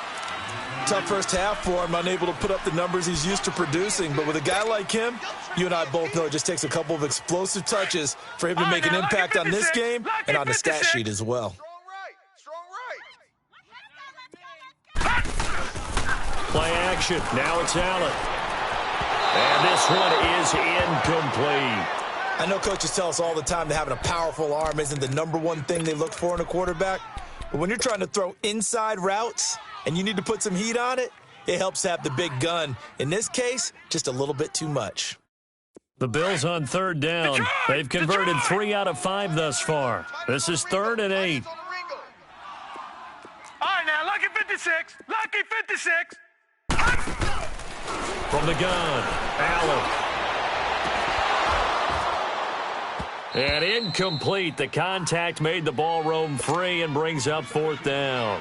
Tough first half for him, unable to put up the numbers he's used to producing. But with a guy like him, you and I both know it just takes a couple of explosive touches for him to make an impact on this game and on the stat sheet as well. Strong right. Play action. Now it's Allen. And this one is incomplete. I know coaches tell us all the time that having a powerful arm isn't the #1 thing they look for in a quarterback. But when you're trying to throw inside routes and you need to put some heat on it, it helps have the big gun. In this case, just a little bit too much. The Bills on third down. They've converted 3 out of 5 thus far. This is 3rd and 8. All right, now, lucky 56. Lucky 56. From the gun, Allen. And incomplete. The contact made the ball roam free and brings up 4th down.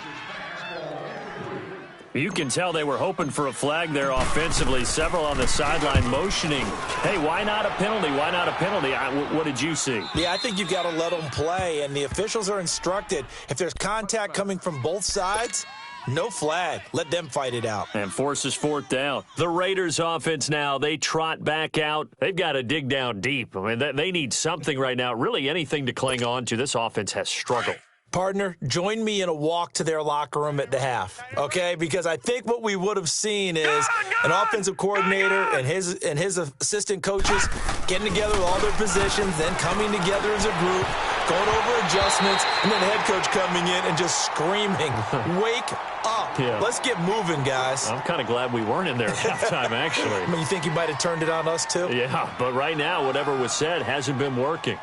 You can tell they were hoping for a flag there offensively. Several on the sideline motioning. Hey, why not a penalty? Why not a penalty? What did you see? Yeah, I think you've got to let them play, and the officials are instructed. If there's contact coming from both sides, no flag. Let them fight it out. And forces 4th down. The Raiders offense now, they trot back out. They've got to dig down deep. I mean, they need something right now, really anything to cling on to. This offense has struggled. Partner, join me in a walk to their locker room at the half, okay? Because I think what we would have seen is an offensive coordinator and his assistant coaches getting together with all their positions, then coming together as a group, going over adjustments, and then the head coach coming in and just screaming, wake up. Yeah. Let's get moving, guys. I'm kind of glad we weren't in there at halftime, actually. I mean, you think he might have turned it on us, too? Yeah, but right now, whatever was said hasn't been working.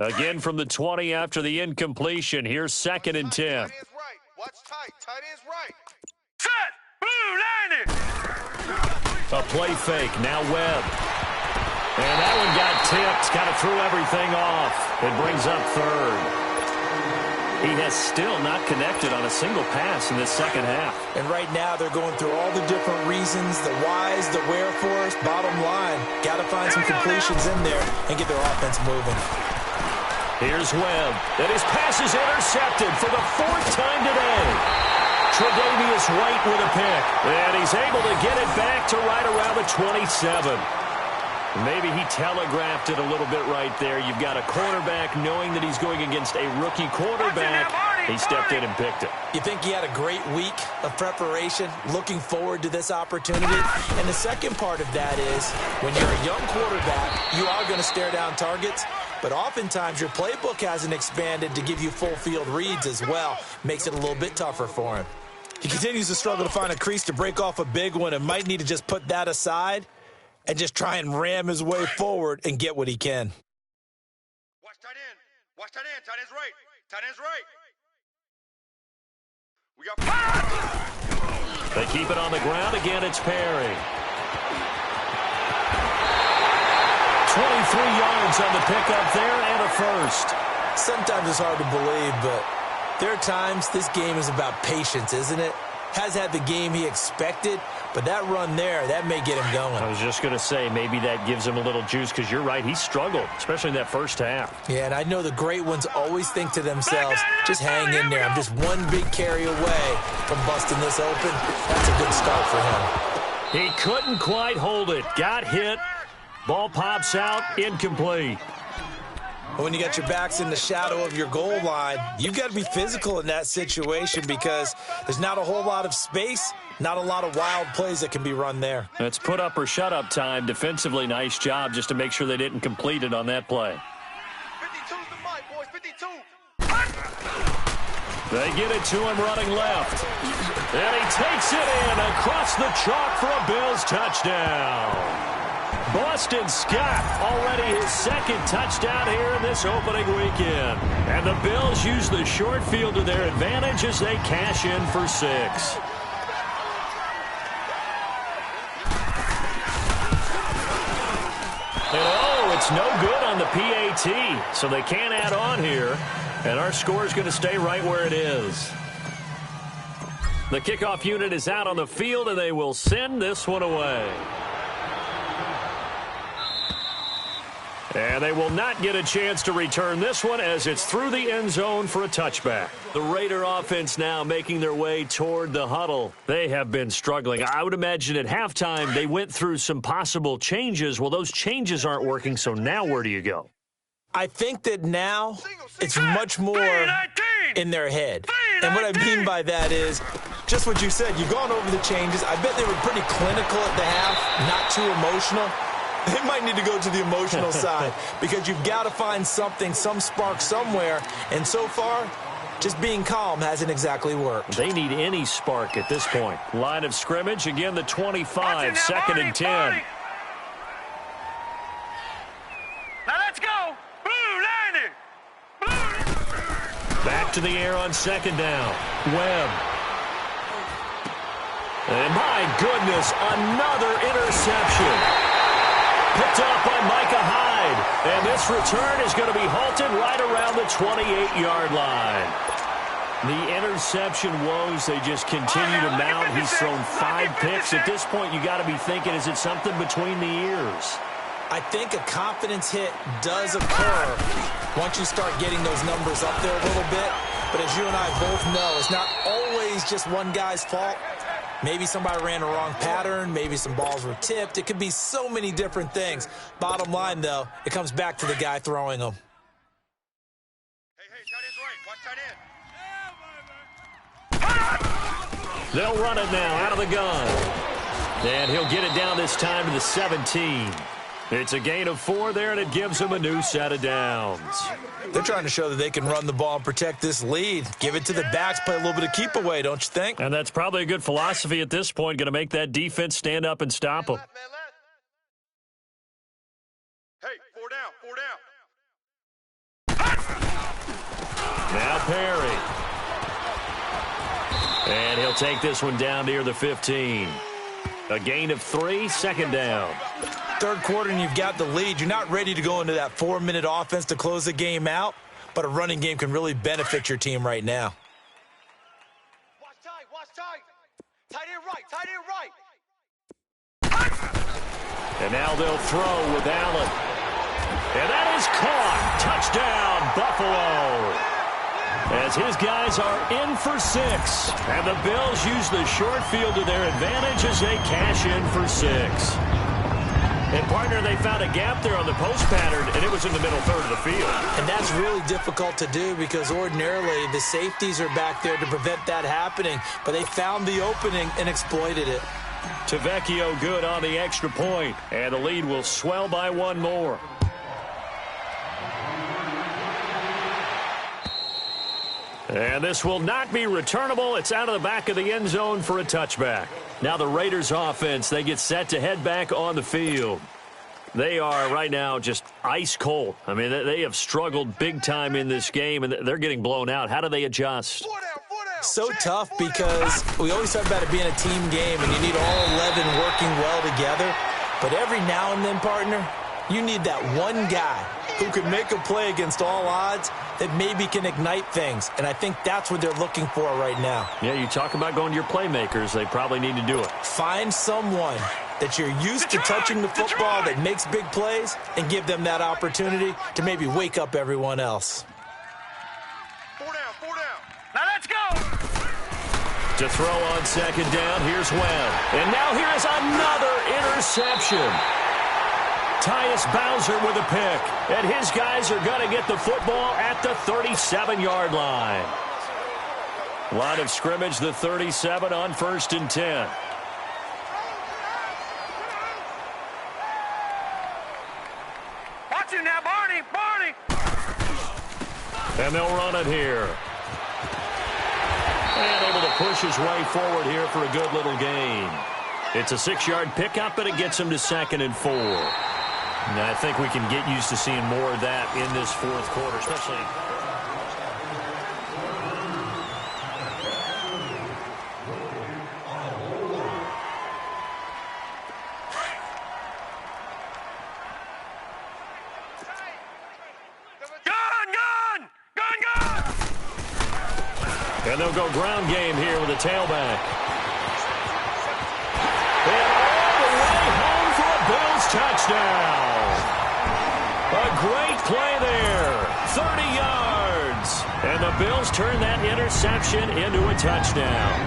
Again from the 20 after the incompletion. Here's 2nd and 10. Tight end's right. Watch tight. Tight end's right. Set. Blue, landing. A play fake. Now Webb. And that one got tipped. Kind of threw everything off. It brings up 3rd. He has still not connected on a single pass in this second half. And right now they're going through all the different reasons, the whys, the wherefores. Bottom line, got to find some completions in there and get their offense moving. Here's Webb. And his pass is intercepted for the 4th time today. Tre'Davious White with a pick. And he's able to get it back to right around the 27. Maybe he telegraphed it a little bit right there. You've got a quarterback knowing that he's going against a rookie quarterback. He stepped in and picked it. You think he had a great week of preparation, looking forward to this opportunity? And the second part of that is, when you're a young quarterback, you are going to stare down targets. But oftentimes your playbook hasn't expanded to give you full field reads as well. Makes it a little bit tougher for him. He continues to struggle to find a crease to break off a big one and might need to just put that aside and just try and ram his way forward and get what he can. Watch tight end. Watch tight end. Tight end's right. Tight end's right. We got 5. They keep it on the ground. Again, it's Perry. 23 yards on the pickup there and a first. Sometimes it's hard to believe, but there are times this game is about patience, isn't it? Has had the game he expected, but that run there, that may get him going. I was just going to say, maybe that gives him a little juice, because you're right, he struggled, especially in that first half. Yeah, and I know the great ones always think to themselves, just hang in there. I'm just one big carry away from busting this open. That's a good start for him. He couldn't quite hold it. Got hit. Ball pops out, incomplete. When you got your backs in the shadow of your goal line, you've got to be physical in that situation because there's not a whole lot of space, not a lot of wild plays that can be run there. It's put up or shut up time. Defensively, nice job just to make sure they didn't complete it on that play. 52's the mic, boys. 52. They get it to him running left. And he takes it in across the chalk for a Bills touchdown. Boston Scott, already his 2nd touchdown here in this opening weekend. And the Bills use the short field to their advantage as they cash in for 6. And oh, it's no good on the PAT, so they can't add on here. And our score is going to stay right where it is. The kickoff unit is out on the field, and they will send this one away. And they will not get a chance to return this one as it's through the end zone for a touchback. The Raider offense now making their way toward the huddle. They have been struggling. I would imagine at halftime they went through some possible changes. Well, those changes aren't working, so now where do you go? I think that now it's much more in their head. And what I mean by that is just what you said. You've gone over the changes. I bet they were pretty clinical at the half, not too emotional. They might need to go to the emotional side because you've got to find something, some spark somewhere. And so far, just being calm hasn't exactly worked. They need any spark at this point. Line of scrimmage, again the 25, second and 10. Now let's go. Blue, Landy. Back to the air on second down. Webb. And my goodness, another interception. Picked off by Micah Hyde. And this return is going to be halted right around the 28-yard line. The interception woes, they just continue to mount. He's thrown 5 picks. At this point, you got to be thinking, is it something between the ears? I think a confidence hit does occur once you start getting those numbers up there a little bit. But as you and I both know, it's not always just one guy's fault. Maybe somebody ran a wrong pattern. Maybe some balls were tipped. It could be so many different things. Bottom line, though, it comes back to the guy throwing them. Hey, tight end's right. Watch tight end. They'll run it now out of the gun. And he'll get it down this time to the 17. It's a gain of 4 there, and it gives him a new set of downs. They're trying to show that they can run the ball and protect this lead. Give it to the backs, play a little bit of keep away, don't you think? And that's probably a good philosophy at this point, going to make that defense stand up and stop them. Hey, 4 down. Now Perry. And he'll take this one down near the 15. A gain of 3, second down. Third quarter and you've got the lead. You're not ready to go into that 4-minute offense to close the game out, but a running game can really benefit your team right now. Watch tight. Tight end right. And now they'll throw with Allen. And that is caught. Touchdown, Buffalo. As his guys are in for 6. And the Bills use the short field to their advantage as they cash in for 6. And, partner, they found a gap there on the post pattern, and it was in the middle third of the field. And that's really difficult to do because ordinarily the safeties are back there to prevent that happening. But they found the opening and exploited it. Tavecchio good on the extra point, and the lead will swell by 1 more. And this will not be returnable. It's out of the back of the end zone for a touchback. Now the Raiders offense, they get set to head back on the field. They are right now just ice cold. I mean, they have struggled big time in this game, and they're getting blown out. How do they adjust? So tough because we always talk about it being a team game, and you need all 11 working well together. But every now and then, partner, you need that one guy who can make a play against all odds that maybe can ignite things. And I think that's what they're looking for right now. Yeah, you talk about going to your playmakers. They probably need to do it. Find someone that you're used to touching the football that makes big plays and give them that opportunity to maybe wake up everyone else. 4 down. Now let's go. To throw on second down, here's Webb. And now here is another interception. Tyus Bowser with a pick. And his guys are going to get the football at the 37-yard line. Line of scrimmage, the 37 on 1st and 10. Watch it now, Barney. And they'll run it here. And able to push his way forward here for a good little gain. It's a 6-yard pickup, but it gets him to 2nd and 4. And I think we can get used to seeing more of that in this 4th quarter, especially. Gun! And they'll go ground game here with a tailback. And all the way home for a Bills touchdown. A great play there. 30 yards. And the Bills turn that interception into a touchdown.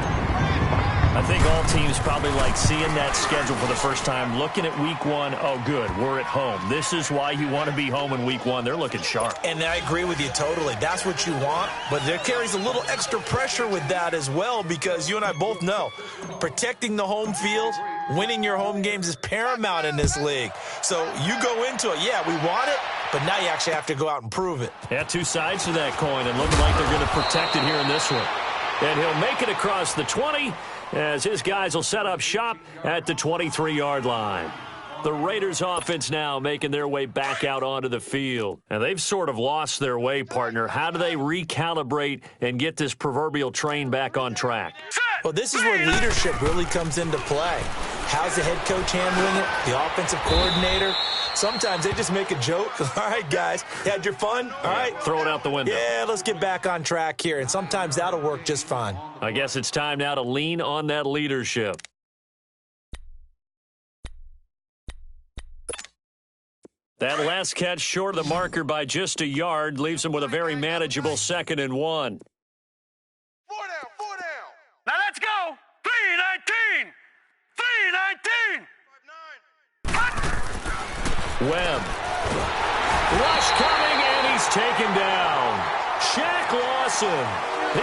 I think all teams probably like seeing that schedule for the first time, looking at week one. Oh, good, we're at home. This is why you want to be home in week one. They're looking sharp. And I agree with you totally. That's what you want, but there carries a little extra pressure with that as well, because you and I both know protecting the home field, winning your home games is paramount in this league. So you go into it, yeah, we want it, but now you actually have to go out and prove it. Yeah, two sides to that coin, and looking like they're going to protect it here in this one. And he'll make it across the 20 as his guys will set up shop at the 23-yard line. The Raiders offense now making their way back out onto the field. And they've sort of lost their way, partner. How do they recalibrate and get this proverbial train back on track? Well, this is where leadership really comes into play. How's the head coach handling it? The offensive coordinator? Sometimes they just make a joke. All right, guys, had your fun? All right. Throw it out the window. Yeah, let's get back on track here. And sometimes that'll work just fine. I guess it's time now to lean on that leadership. That last catch short of the marker by just a yard leaves him with a very manageable 2nd and 1. 4 down, 4 down. Now let's go. 3-19. 3-19. Webb. Rush coming, and he's taken down. Shaq Lawson.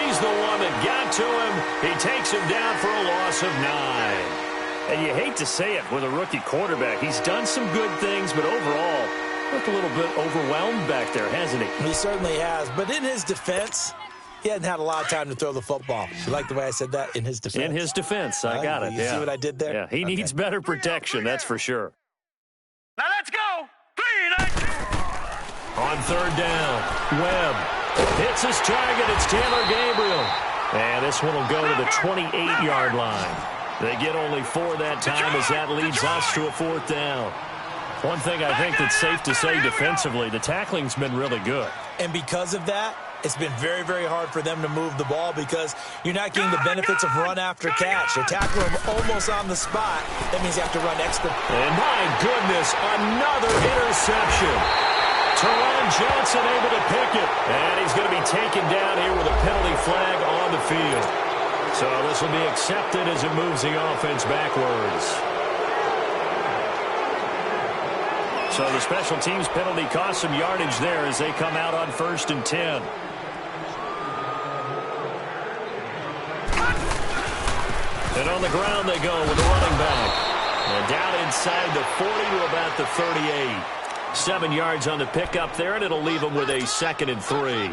He's the one that got to him. He takes him down for a loss of 9. And you hate to say it with a rookie quarterback. He's done some good things, but overall, looked a little bit overwhelmed back there, hasn't he? He certainly has. But in his defense, he hasn't had a lot of time to throw the football. You like the way I said that? In his defense. In his defense. I got it. You see what I did there? Yeah, he needs better protection, that's for sure. Now let's go. 3-19. On 3rd down, Webb hits his target. It's Taylor Gabriel. And this one will go to the 28-yard line. They get only 4 that time as that leads us to a 4th down. One thing I think that's safe to say defensively, the tackling's been really good. And because of that, it's been very, very hard for them to move the ball because you're not getting the benefits of run after catch. They tackle him almost on the spot. That means you have to run extra. And my goodness, another interception. Teron Johnson able to pick it. And he's going to be taken down here with a penalty flag on the field. So this will be accepted as it moves the offense backwards. So the special teams penalty cost some yardage there as they come out on 1st and 10. And on the ground they go with the running back. And down inside the 40 to about the 38. 7 yards on the pickup there, and it'll leave them with a 2nd and 3.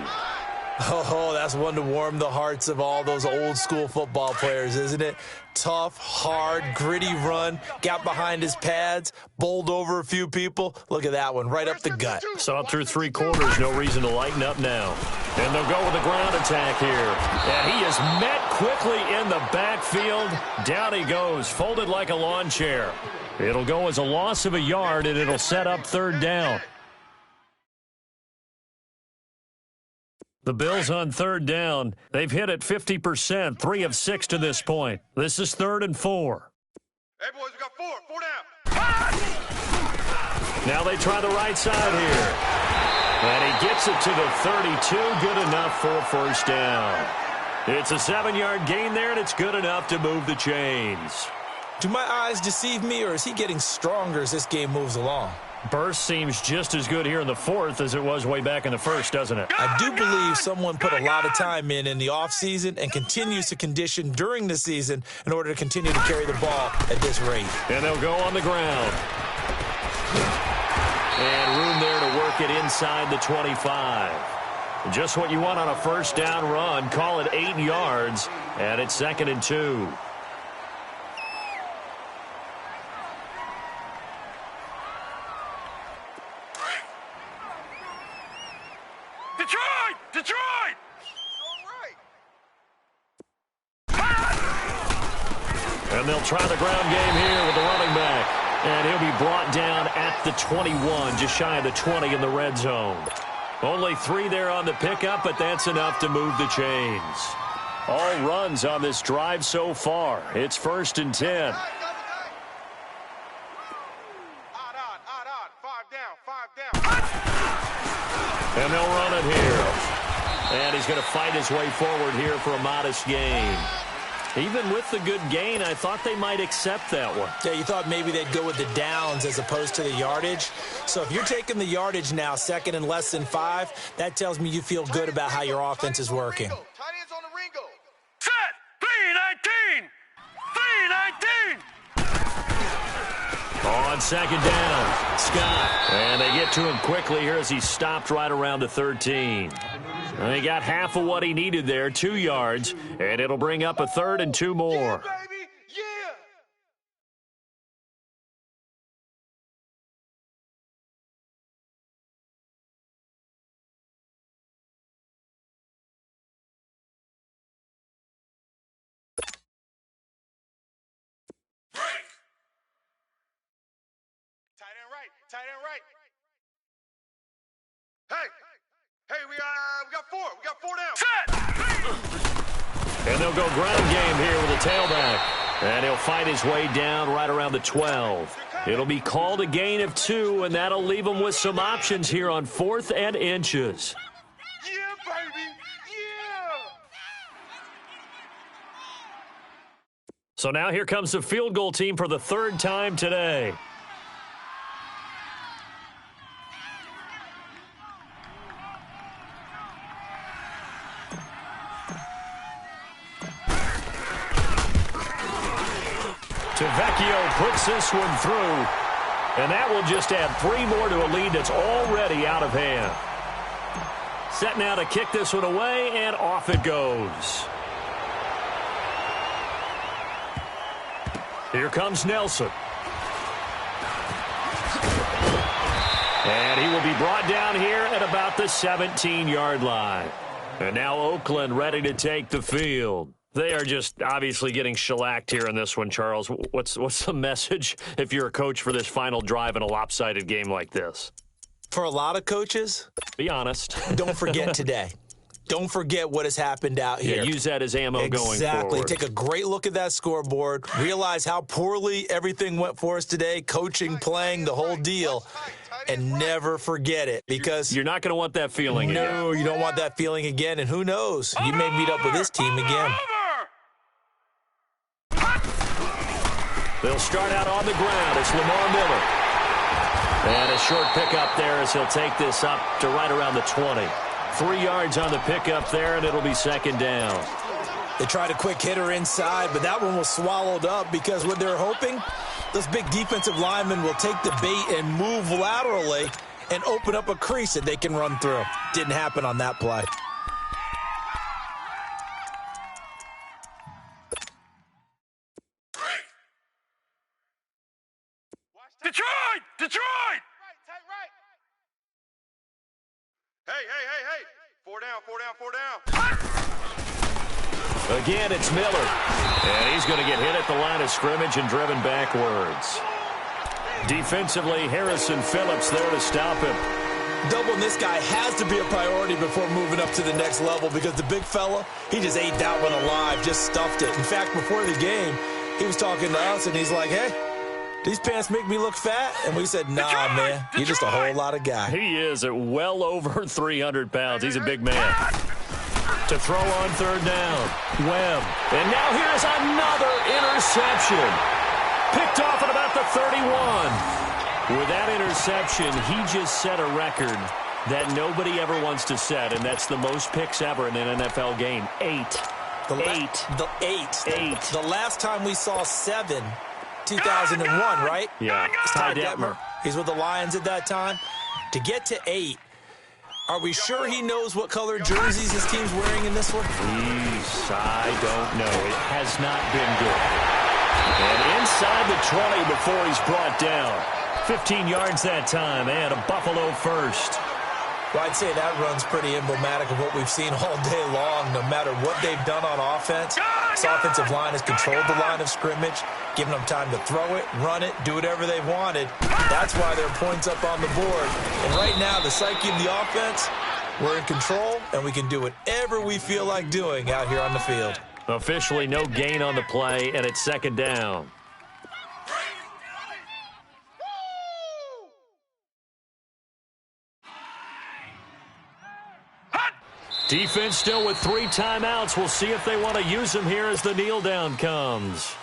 Oh, that's one to warm the hearts of all those old school football players, isn't it? Tough, hard, gritty run, got behind his pads, bowled over a few people. Look at that one, right up the gut. Saw through 3 quarters, no reason to lighten up now. And they'll go with the ground attack here. And he is met quickly in the backfield. Down he goes, folded like a lawn chair. It'll go as a loss of a yard, and it'll set up 3rd down. The Bills on 3rd down. They've hit it 50%, 3 of 6 to this point. This is 3rd and 4. Hey, boys, we got 4 down. Now they try the right side here. And he gets it to the 32. Good enough for a 1st down. It's a 7-yard gain there, and it's good enough to move the chains. Do my eyes deceive me, or is he getting stronger as this game moves along? Burst seems just as good here in the 4th as it was way back in the 1st, doesn't it? I do believe someone put a lot of time in the offseason and continues to condition during the season in order to continue to carry the ball at this rate. And they'll go on the ground. And room there to work it inside the 25. Just what you want on a 1st down run. Call it 8 yards, and it's 2nd and 2. Detroit! And they'll try the ground game here with the running back. And he'll be brought down at the 21, just shy of the 20 in the red zone. Only 3 there on the pickup, but that's enough to move the chains. All runs on this drive so far. It's 1st and 10. Odd. 5 down. And they'll run it here. And he's going to fight his way forward here for a modest gain. Even with the good gain, I thought they might accept that one. Yeah, you thought maybe they'd go with the downs as opposed to the yardage. So if you're taking the yardage now, second and less than 5, that tells me you feel good about how your offense is working. Tight ends on the Ringo. Set! 319! 319! On second down, Scott. And they get to him quickly here as he stopped right around the 13. And he got half of what he needed there, 2 yards, and it'll bring up a 3rd and 2 more. Yeah, baby. Yeah. Tight end right. Tight end right. Hey, we got 4. We got 4 down. And they'll go ground game here with a tailback. And he'll fight his way down right around the 12. It'll be called a gain of 2, and that'll leave him with some options here on 4th and inches. Yeah, baby. Yeah. So now here comes the field goal team for the 3rd time today. Tavecchio puts this one through, and that will just add 3 more to a lead that's already out of hand. Set now to kick this one away, and off it goes. Here comes Nelson. And he will be brought down here at about the 17-yard line. And now Oakland ready to take the field. They are just obviously getting shellacked here in this one, Charles. What's the message if you're a coach for this final drive in a lopsided game like this? For a lot of coaches, be honest. Don't forget today. Don't forget what has happened out here. Yeah, use that as ammo going forward. Exactly. Take a great look at that scoreboard. Realize how poorly everything went for us today, coaching, playing, the whole deal. And never forget it, because you're not going to want that feeling again. No, you don't want that feeling again. And who knows? You may meet up with this team again. They'll start out on the ground. It's Lamar Miller. And a short pickup there as he'll take this up to right around the 20. 3 yards on the pickup there, and it'll be second down. They tried a quick hitter inside, but that one was swallowed up because what they're hoping, those big defensive linemen will take the bait and move laterally and open up a crease that they can run through. Didn't happen on that play. Detroit! Detroit! Tight right. Hey. 4 down. Again, it's Miller. And he's going to get hit at the line of scrimmage and driven backwards. Defensively, Harrison Phillips there to stop him. Doubling this guy has to be a priority before moving up to the next level, because the big fella, he just ate that one alive, just stuffed it. In fact, before the game, he was talking to us, and he's like, hey, these pants make me look fat? And we said, nah, man, you're just a whole lot of guy. He is at well over 300 pounds. He's a big man. To throw on third down, Webb. And now here's another interception. Picked off at about the 31. With that interception, he just set a record that nobody ever wants to set, and that's the most picks ever in an NFL game. 8. Eight. The last time we saw 7, 2001, right? Yeah. Ty Detmer. He's with the Lions at that time. To get to 8, are we sure he knows what color jerseys his team's wearing in this one? I don't know. It has not been good. And inside the 20 before he's brought down. 15 yards that time, and a Buffalo first. Well, I'd say that run's pretty emblematic of what we've seen all day long. No matter what they've done on offense, this offensive line has controlled the line of scrimmage, given them time to throw it, run it, do whatever they wanted. That's why there are points up on the board. And right now, the psyche of the offense, we're in control, and we can do whatever we feel like doing out here on the field. Officially no gain on the play, and it's second down. Defense still with 3 timeouts. We'll see if they want to use them here as the kneel down comes.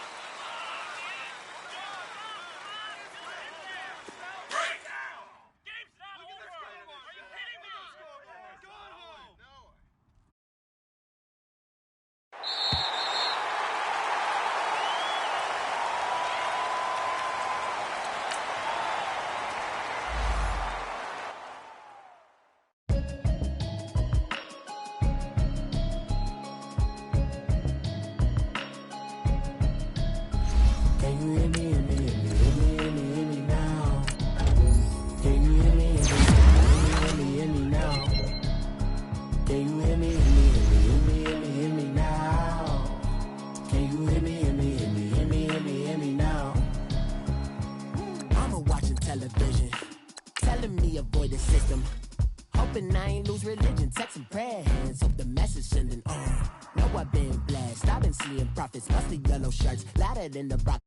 In the rock.